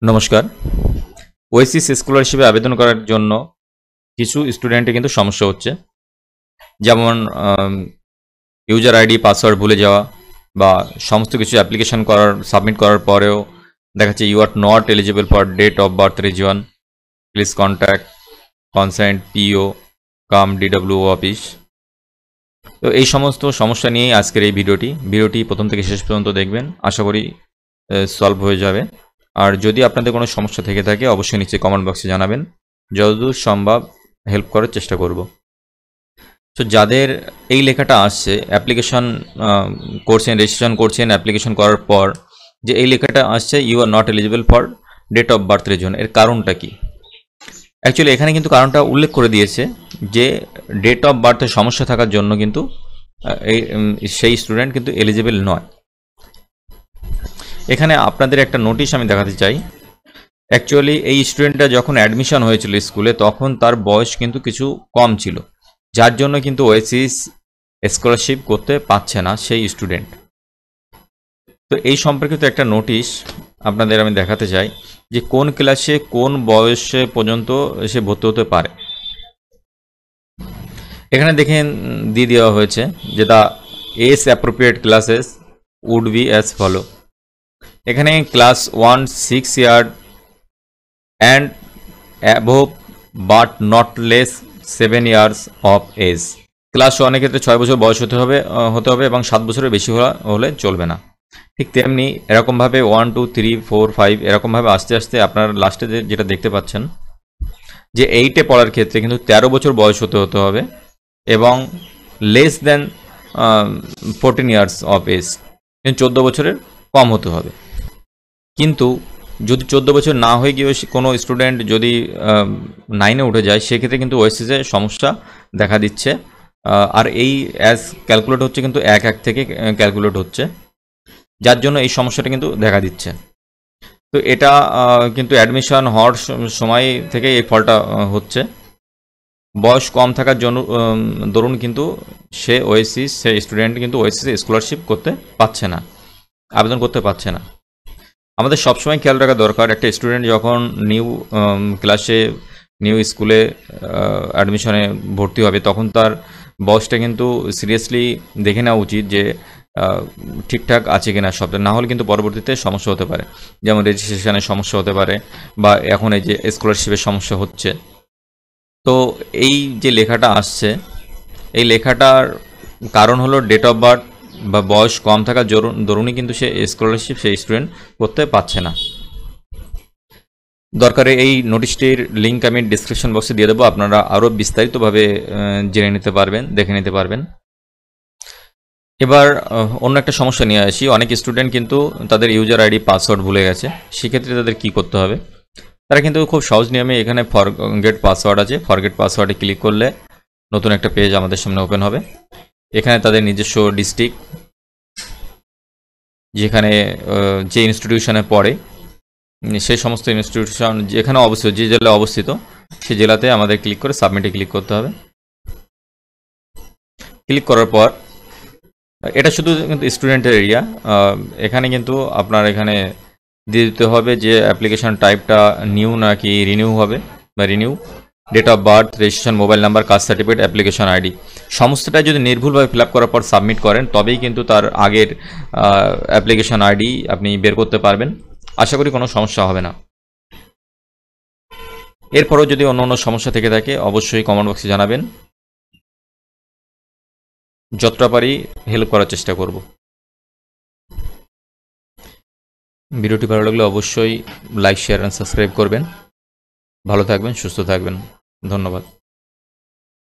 নমস্কার। ওয়েসিস স্কলারশিপে আবেদন করার জন্য কিছু স্টুডেন্টের কিন্তু সমস্যা হচ্ছে, যেমন ইউজার আইডি পাসওয়ার্ড ভুলে যাওয়া বা সমস্ত কিছু অ্যাপ্লিকেশন সাবমিট করার পরেও দেখাচ্ছে you are not eligible for date of birth reason, please contact concern PO cum DW office. তো এই সমস্ত সমস্যা নিয়েই আজকের এই ভিডিওটি প্রথম থেকে শেষ পর্যন্ত দেখবেন, আশা করি সলভ হয়ে যাবে। আর যদি আপনাদের কোনো সমস্যা থেকে থাকে অবশ্যই নিচে কমেন্ট বক্সে জানাবেন, যতদূর সম্ভব হেল্প করার চেষ্টা করব। তো যাদের এই লেখাটা আসছে অ্যাপ্লিকেশন করছেন, রেজিস্ট্রেশন করছেন, অ্যাপ্লিকেশন করার পর যে এই লেখাটা আসছে you are not eligible for date of birth reason, এর কারণটা কি? অ্যাকচুয়ালি এখানে কিন্তু কারণটা উল্লেখ করে দিয়েছে যে ডেট অফ বার্থের সমস্যা থাকার জন্য কিন্তু সেই স্টুডেন্ট কিন্তু এলিজিবল নয়। এখানে আপনাদের একটা নোটিশ আমি দেখাতে চাই। অ্যাকচুয়ালি এই স্টুডেন্টটা যখন অ্যাডমিশন হয়েছিল স্কুলে তখন তার বয়স কিন্তু কিছু কম ছিল, যার জন্য কিন্তু ওয়েসিস স্কলারশিপ করতে পারছে না সেই স্টুডেন্ট। তো এই সম্পর্কিত একটা নোটিশ আপনাদের আমি দেখাতে চাই যে কোন ক্লাসে কোন বয়সে পর্যন্ত সে ভর্তি হতে পারে। এখানে দেখেন দিয়ে দেওয়া হয়েছে যে the age appropriate classes would be as follow. এখানে class 1 6 year and above but not less 7 years of age. Class 1 এর ক্ষেত্রে 6 বছর বয়স হতে হবে এবং 7 বছরের বেশি হলে চলবে না। ঠিক তেমনি এরকমভাবে 1 2 3 4 5 এরকমভাবে আস্তে আস্তে আপনার লাস্টে যেটা দেখতে পাচ্ছেন যে 8-এ পড়ার ক্ষেত্রে কিন্তু 13 বছর বয়স হতে হবে এবং less than 14 years of age, 14 বছরের কম হতে হবে। কিন্তু যদি 14 বছর না হয়ে গিয়েও কোনো স্টুডেন্ট যদি 9-এ উঠে যায় সেক্ষেত্রে কিন্তু ওয়েসিসে সমস্যা দেখা দিচ্ছে। আর এই অ্যাজ ক্যালকুলেট হচ্ছে কিন্তু 1-1 থেকে ক্যালকুলেট হচ্ছে, যার জন্য এই সমস্যাটা কিন্তু দেখা দিচ্ছে। তো এটা কিন্তু অ্যাডমিশন হওয়ার সময় থেকে এই ফলটা হচ্ছে। বয়স কম থাকার জন্য দরুন কিন্তু সে স্টুডেন্ট কিন্তু ওয়েসিসে স্কলারশিপ করতে পারছে না, আবেদন করতে পারছে না। আমাদের সবসময় খেয়াল রাখা দরকার, একটা স্টুডেন্ট যখন ক্লাসে নিউ স্কুলে অ্যাডমিশনে ভর্তি হবে তখন তার বয়সটা কিন্তু সিরিয়াসলি দেখে নেওয়া উচিত যে ঠিকঠাক আছে কিনা সব, না হলে কিন্তু পরবর্তীতে সমস্যা হতে পারে, যেমন রেজিস্ট্রেশনের সমস্যা হতে পারে বা এখন এই যে স্কলারশিপের সমস্যা হচ্ছে। তো এই যে লেখাটা আসছে এই লেখাটার কারণ হলো ডেট অফ বার্থ বা বয়স কম থাকার দরুনই কিন্তু সে স্কলারশিপ সেই স্টুডেন্ট করতে পারছে না। দরকারে এই নোটিশটির লিঙ্ক আমি ডিসক্রিপশন বক্সে দিয়ে দেবো, আপনারা আরও বিস্তারিতভাবে জেনে নিতে পারবেন, দেখে নিতে পারবেন। এবার অন্য একটা সমস্যা নিয়ে আসি। অনেক স্টুডেন্ট কিন্তু তাদের ইউজার আইডি পাসওয়ার্ড ভুলে গেছে, সেক্ষেত্রে তাদের কি করতে হবে? তারা কিন্তু খুব সহজ নিয়মে এখানে ফরগেট পাসওয়ার্ড আছে, ফরগেট পাসওয়ার্ডে ক্লিক করলে নতুন একটা পেজ আমাদের সামনে ওপেন হবে। এখানে তাদের নিজস্ব ডিস্ট্রিক্ট, যেখানে যে ইনস্টিটিউশনে পড়ে সেই সমস্ত ইনস্টিটিউশন যেখানে অবস্থিত, যে জেলায় অবস্থিত সেই জেলাতে আমাদের ক্লিক করে সাবমিটে ক্লিক করতে হবে। ক্লিক করার পর এটা শুধু কিন্তু স্টুডেন্টের এরিয়া, এখানে কিন্তু আপনার এখানে দিয়ে দিতে হবে যে অ্যাপ্লিকেশন টাইপটা নিউ নাকি রিনিউ হবে বা renew, date of birth, registration mobile number, caste certificate, application ID সমস্তটাই যদি নির্ভুলভাবে ফিল আপ করার পর সাবমিট করেন তবেই কিন্তু তার আগের অ্যাপ্লিকেশন আইডি আপনি বের করতে পারবেন। আশা করি কোনো সমস্যা হবে না। এরপরও যদি অন্য অন্য সমস্যা থেকে থাকে অবশ্যই কমেন্ট বক্সে জানাবেন, যতটা পারি হেল্প করার চেষ্টা করব। ভিডিওটি ভালো লাগলে অবশ্যই লাইক, শেয়ার অ্যান্ড সাবস্ক্রাইব করবেন। ভালো থাকবেন, সুস্থ থাকবেন। ধন্যবাদ।